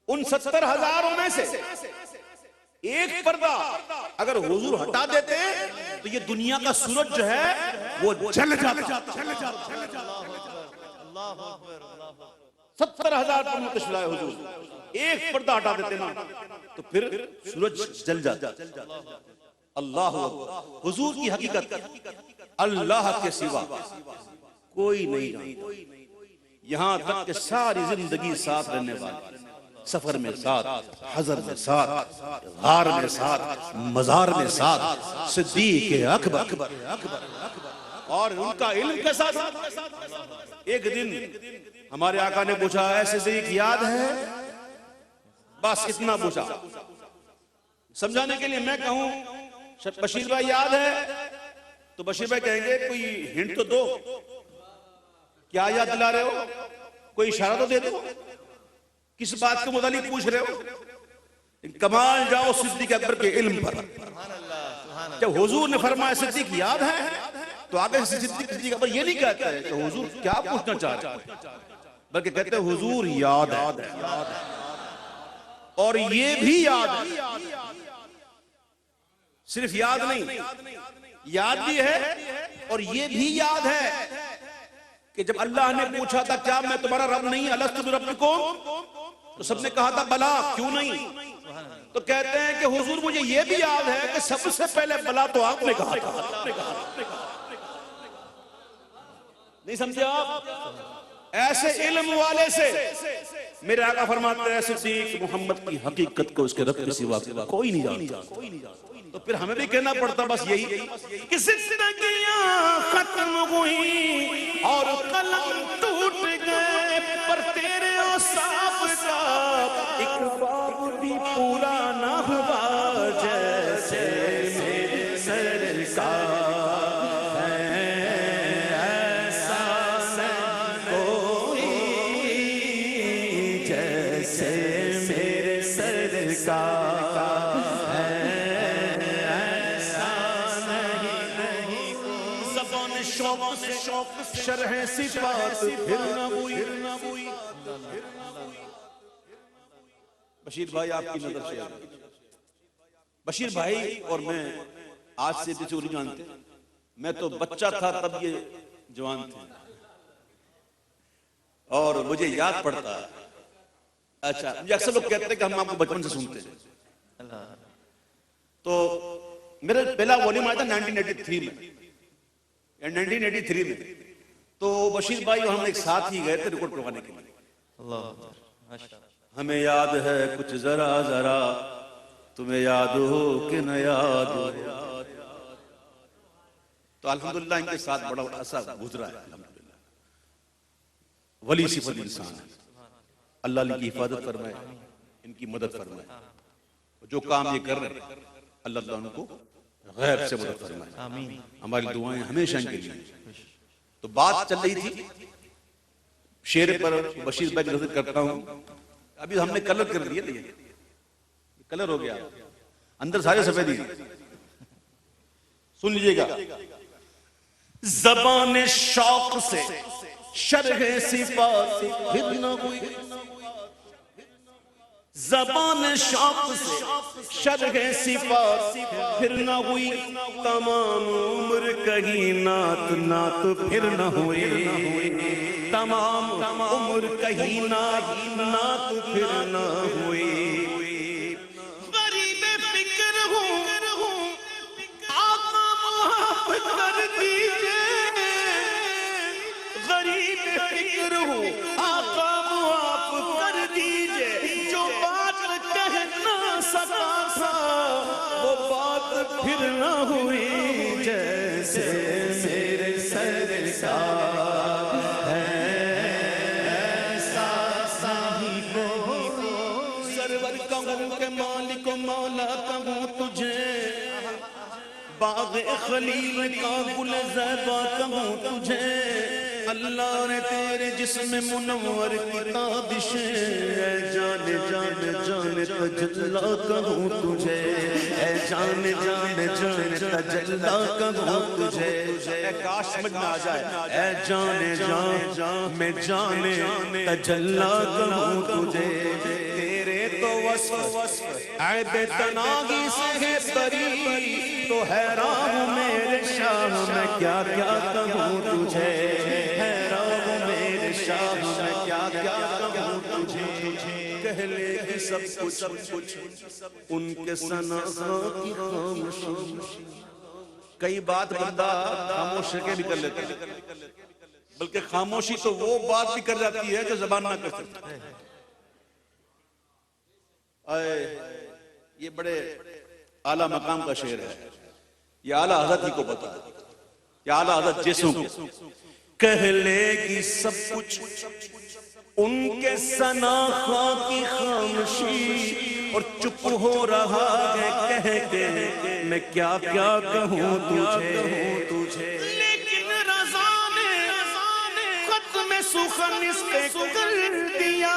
ان 70,000 میں سے ایک پردہ اگر حضور ہٹا دیتے تو یہ دنیا کا سورج جو ہے وہ جل جاتا. 70,000 پر متشل آئے حضور, ایک پردہ ہٹا دیتے نا تو پھر سورج جل جاتا. اللہ اکبر. حضور کی حقیقت اللہ کے سوا کوئی نہیں جانتا. یہاں تک کہ ساری زندگی ساتھ رہنے والے, سفر میں ساتھ, حضر میں ساتھ, غار میں ساتھ, مزار میں ساتھ, صدیق اکبر اور ان کا علم کے ساتھ. ایک دن ہمارے آقا نے پوچھا ایسے صدیق یاد ہے؟ بس اتنا پوچھا. سمجھانے کے لیے میں کہوں بشیر بھائی یاد ہے تو بشیر بھائی کہیں گے کوئی ہنٹ تو دو, کیا یاد دلا رہے ہو, کوئی اشارہ تو دے دو, کس بات کے متعلق پوچھ رہے ہو. کمال جاؤ صدیق اکبر کے علم پر. جب حضور نے فرمایا صدیق یاد ہے تو آگے صدیق اکبر یہ نہیں کہتا ہے کہ حضور کیا پوچھنا چاہ رہے ہیں, بلکہ کہتے ہیں حضور یاد ہے اور یہ بھی یاد ہے. صرف یاد نہیں, یاد بھی ہے اور یہ بھی یاد ہے کہ جب اللہ نے پوچھا تھا کیا میں تمہارا رب نہیں, الستو بربکم, تو سب نے کہا تھا بلا, کیوں نہیں. تو کہتے ہیں کہ حضور مجھے یہ بھی یاد ہے کہ سب سے پہلے بلا تو آپ نے کہا تھا. نہیں سمجھے آپ؟ ایسے علم والے سے میرے آقا فرماتے ہیں صدیق محمد کی حقیقت کو اس کے رب کے سوا کوئی نہیں جانتا. تو پھر ہمیں بھی کہنا پڑتا بس یہی کہ زندگیاں ختم ہوئی اور قلم ٹوٹ گئے, پر تیرے اوصاف کا ایک باب بھی پورا نہ ہوا جیسے میرے سرکار ہے, ایسا کوئی جیسے میرے سرکار. شرح صفات پھر نہ ہوئی. بشیر بھائی آپ کی نظر سے بشیر بھائی اور میں آج سے بھی چوری جانتے, میں تو بچہ تھا تب یہ جوان تھے اور مجھے یاد پڑتا. اچھا مجھے اکثر لوگ کہتے ہیں کہ ہم آپ کو بچپن سے سنتے ہیں, تو میرا پہلا والیوم آیا تھا 1983 میں, 1983 میں. تو بشیر بھائی اور ہم ایک ساتھ ہی گئے تھے ریکارڈ کروانے کے لیے. ہمیں یاد ہے کچھ ذرا ذرا, تمہیں یاد ہو کہ نہ یاد ہو. تو الحمدللہ ان کے ساتھ بڑا عرصہ گزرا ہے. الحمدللہ ولی صفت انسان ہے, اللہ ان کی حفاظت فرمائے, ان کی مدد فرمائے. جو کام یہ کر رہے ہیں اللہ ان کو غیب سے مدد فرمائے. ہماری دعائیں ہمیشہ ان کے لیے. تو بات چل رہی تھی شعر پر, بشیر بھائی نظر کرتا ہوں. ابھی ہم نے کلر کر دیا, کلر ہو گیا, اندر سارے سفیدی. سن لیجئے گا. زبان شوق سے شرح صفات پھر نہ ہوئی, زبان شوق سے شرح صفات پھر نہ ہوئی, تمام عمر کہیں نعت نعت پھر نہ ہوئی, تمام عمر کہیں نعت نعت پھر نہ ہوئی. غریب فکر ہوں آقا معاف کر دیجئے, غریب فکر ہوں آقا معاف کر دیجئے. جو بات کہہ نہ سکا تھا وہ بات پھر نہ ہوئی جیسے میرے سرکار ہے, خلیل کا گل زیبا کہوں تجھے اللہ نے تیرے جسم منور کی تابشیں اے جان جان جان تجلا کہوں تجھے اے جان جان جان تجلا کہوں تجھے اے کاش سمجھ میں آ جائے اے جان جان میں جان تجلا کہوں تجھے تیرے تو وصف عیب تناغی سے ہے بری تو حیران ہوں میرے شاہ میں کیا کیا کہوں تجھے حیران ہوں میرے شاہ میں کیا کیا کہوں تجھے کہہ لے گی سب کچھ ان کے ثنا کی خاموشی کئی بات بندہ خاموش کے بھی کر لیتا ہے بلکہ خاموشی تو وہ بات بھی کر جاتی ہے جو زبان نہ کر سکتا ہے یہ بڑے اعلیٰ مقام کا شعر ہے یہ اعلیٰ حضرت ہی کو بتا یہ اعلیٰ حضرت جیسوں کو کہہ لے گی سب کچھ ان کے ثنا کی خاموشی اور چپ ہو رہا ہے کہہ کے میں کیا کیا کہوں تجھے لیکن رضا نے ختم سخن اس پہ کر دیا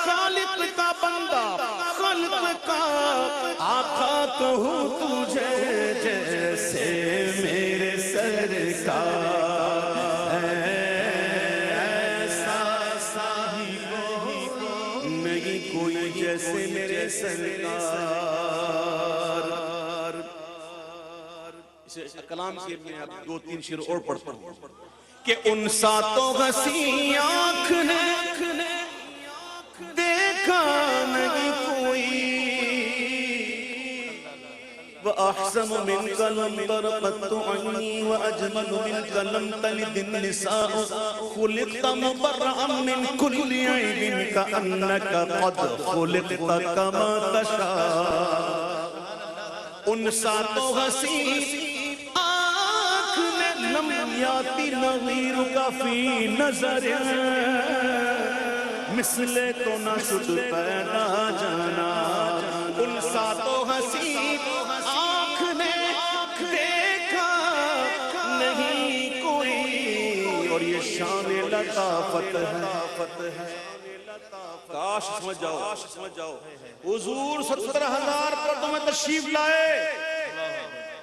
خالق کا بندہ خلق کا آقا کہوں تجھے جیسے میرے سرکار ایسا صاحب نہیں کوئی جیسے میرے سرکار اسے کلام سے میں اب 2-3 شعر اور پڑھتا ہوں کہ ان ساتوں ہنسی آنکھ نے دیکھا نہیں کوئی وَأَحْسَنُ مِنْكَ لَمْ تَرْقَتُ عَيْنِي وَأَجْمَلُ مِنْكَ لَمْ تَلِدِ النِّسَاءُ خُلِقْتَ مُبَرَّأً مِنْ كُلِّ عَيْبٍ كَأَنَّكَ قَدْ خُلِقْتَ كَمَا تَشَاءُ ان ساتوں ہنسی آنکھ نے لم یاتی نظیرک فی نظر مثلے تو نہ شد پیدا جانا ان ساتوں ہنسی آنکھ نے دیکھا نہیں کوئی اور یہ شان لطافت ہے کاش سمجھ جاؤ حضور 70,000 پردوں میں تشریف لائے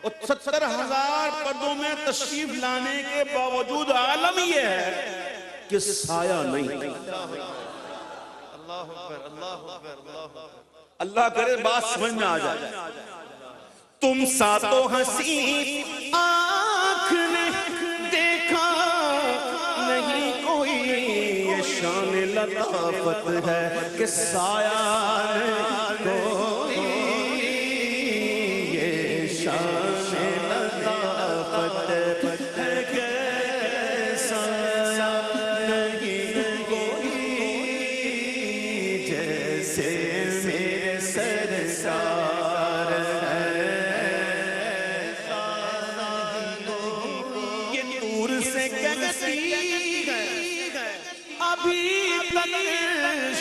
اور 70,000 پردوں میں تشریف لانے کے باوجود عالم یہ ہے کہ سایہ نہیں اللہ کرے بات سمجھ میں آ جائے تم ساتوں ہنسی آنکھ نے دیکھا نہیں کوئی یہ شان لطافت ہے کہ سایہ کوئی یہ شان لطافت ہے کہ سایہ نہیں کوئی جیسے میرے سرکار یہ دور سے کہتی ہے ابھی تک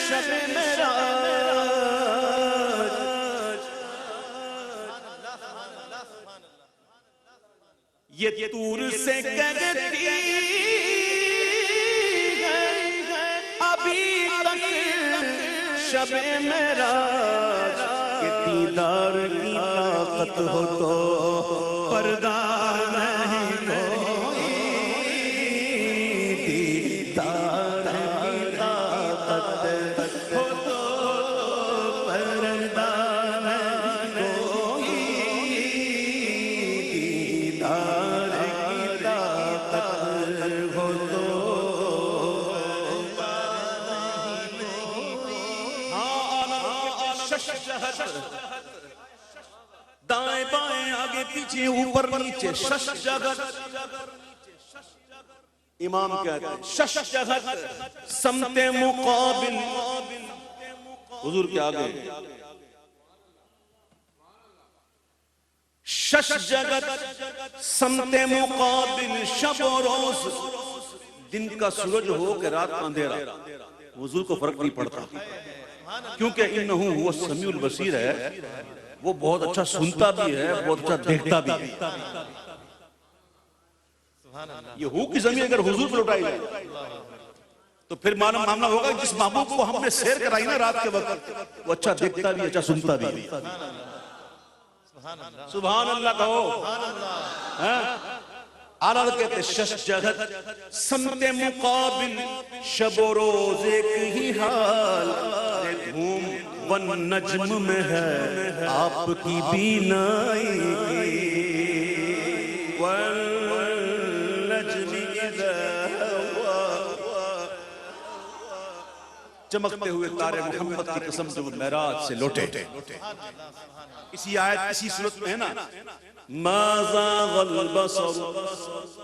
شب معراج یہ دور سے کہتی ہے ابھی تک شب معراج کہ دیدار کی طاقت ہو تو پردہ نہیں کوئی دیدار کی طاقت ہو تو پردہ نہیں کوئی دیدار کی طاقت ہو تو دائیں بائیں آگے پیچھے اوپر نیچے شش جگت امام کہتے ہیں شش جگت سمت مقابل حضور کے آگے شش جگت سمت مقابل شب و روز دن کا سورج ہو کہ رات کا اندھیرا حضور کو فرق نہیں پڑتا کیونکہ انہو وہ السمیع البصیر ہے وہ بہت اچھا سنتا بھی ہے، بہت اچھا دیکھتا بھی ہے. یہ ہو کی زمین اگر حضور پر اٹھائی جائے تو پھر معاملہ ہوگا جس محبوب کو ہم نے سیر کرائی نا رات کے وقت، وہ اچھا دیکھتا بھی، اچھا سنتا بھی. سبحان اللہ کہو. آلہ کہتے شش جہت سمت مقابل شب و روز ایک ہی حال، دھوم والنجم میں ہے آپ کی بینائی، والنجم اذا ہوا. چمکتے ہوئے تارے محمد کی قسم جو معراج سے لوٹے. اسی آیت اسی صورت میں ہے نا، ما زاغ البصر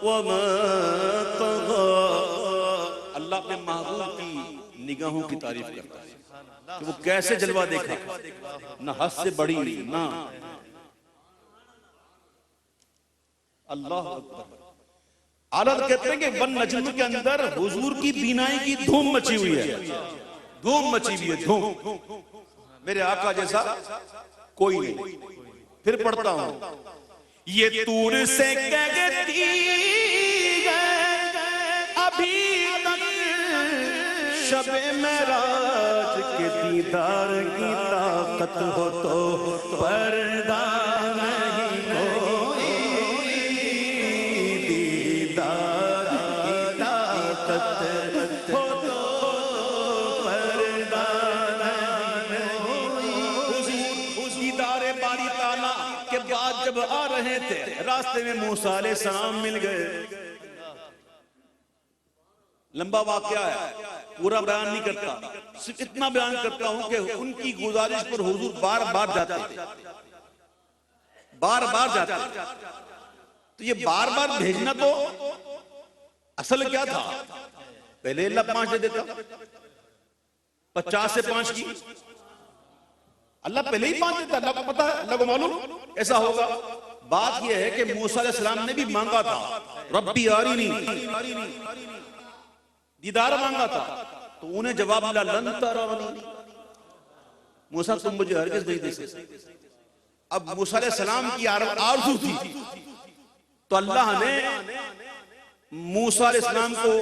وما طغى. اللہ اپنے محبوب کی نگاہوں کی تعریف کرتا ہے کہ وہ کیسے جلوہ دیکھا، نہ حد سے بڑی نہ. اللہ اکبر. عالم کہتے ہیں کہ ون نجم کے اندر حضور کی بینائی کی دھوم مچی ہوئی ہے، دھوم مچی ہوئی ہے، دھوم. میرے آقا جیسا کوئی نہیں. پھر پڑھتا ہوں، یہ طور سے کہتی ہے ابھی تک شب معراج کے دیدار کی طاقت ہو تو پردہ نہیں کوئی، دیدار کی طاقت ہو تو پردہ نہیں کوئی. دیدار باری تعالیٰ کے بعد جب آ رہے تھے راستے میں موسیٰ علیہ السلام مل گئے. لمبا واقعہ ہے، پورا بیان نہیں کرتا، صرف اتنا بیان کرتا ہوں کہ ان کی گزارش پر حضور بار بار جاتے تھے، بار بار جاتے. تو یہ بار بار بھیجنا تو اصل کیا تھا؟ پہلے اللہ 5 دے دیتا، 50 سے 5 کی اللہ پہلے ہی 5 دیتا. اللہ کو پتا ہے، اللہ کو معلوم ایسا ہوگا. بات یہ ہے کہ موسیٰ علیہ السلام نے بھی مانگا تھا، ربی آرینی، دیدار مانگا تھا، تو انہیں جواب ملا لن ترانی، موسیٰ تم مجھے ہرگز نہیں دیکھ سکتے. اب موسیٰ علیہ السلام کی آرزو تھی تو اللہ نے موسیٰ علیہ السلام کو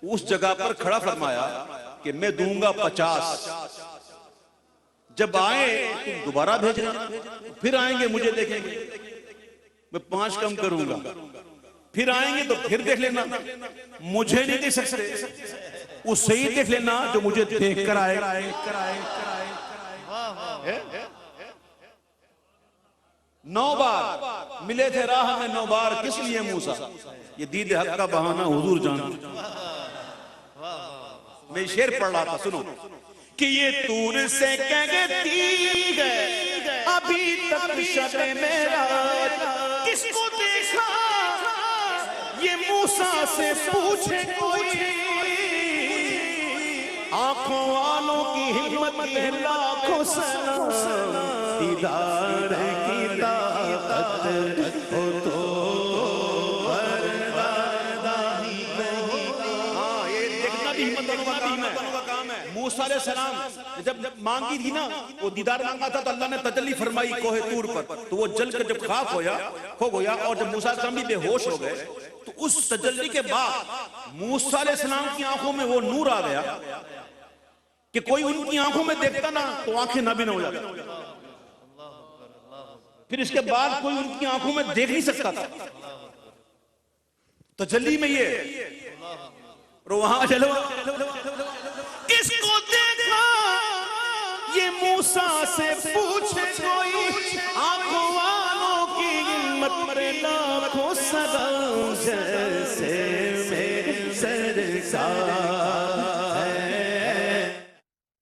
اس جگہ پر کھڑا فرمایا کہ میں دوں گا 50. جب آئے تم دوبارہ بھیجنا، پھر آئیں گے مجھے دیکھیں گے، میں 5 کم کروں گا. پھر آئیں گے تو پھر دیکھ لینا، مجھے نہیں دیکھ سکتے، اس سے ہی دیکھ لینا جو مجھے دیکھ کر آئے. 9 بار ملے تھے راہ میں، 9 بار کس لیے موسیٰ؟ یہ دید حق کا بہانہ حضور جانا. میں شعر پڑھ رہا تھا، سنو کہ یہ طور سے کہتی ہے ابھی تک شب معراج کس کو دیکھا، یہ موسیٰ سے پوچھے کوئی. آنکھوں والوں کی ہمت میں لاکھوں سلام، دیدار کی طاقت ہو تو پردہ نہیں. ہاں یہ دیکھنا بھی ہمت کا کام ہے. موسیٰ علیہ السلام جب مانگی تھی نا، وہ دیدار مانگا تھا تو اللہ نے تجلی فرمائی کوہ طور پر، تو وہ جل کر جب خاک کھو گیا اور جب موسیٰ علیہ السلام بھی بے ہوش ہو گئے تو اس تجلی کے بعد موسیٰ علیہ السلام کی آنکھوں میں وہ نور آ گیا کہ کوئی ان کی آنکھوں میں دیکھتا نا تو آنکھیں نابینا ہو جاتی. پھر اس کے بعد کوئی ان کی آنکھوں میں دیکھ نہیں سکتا تھا. تجلی میں یہ وہاں چلو کس کو دیکھا، یہ موسیٰ سے پوچھے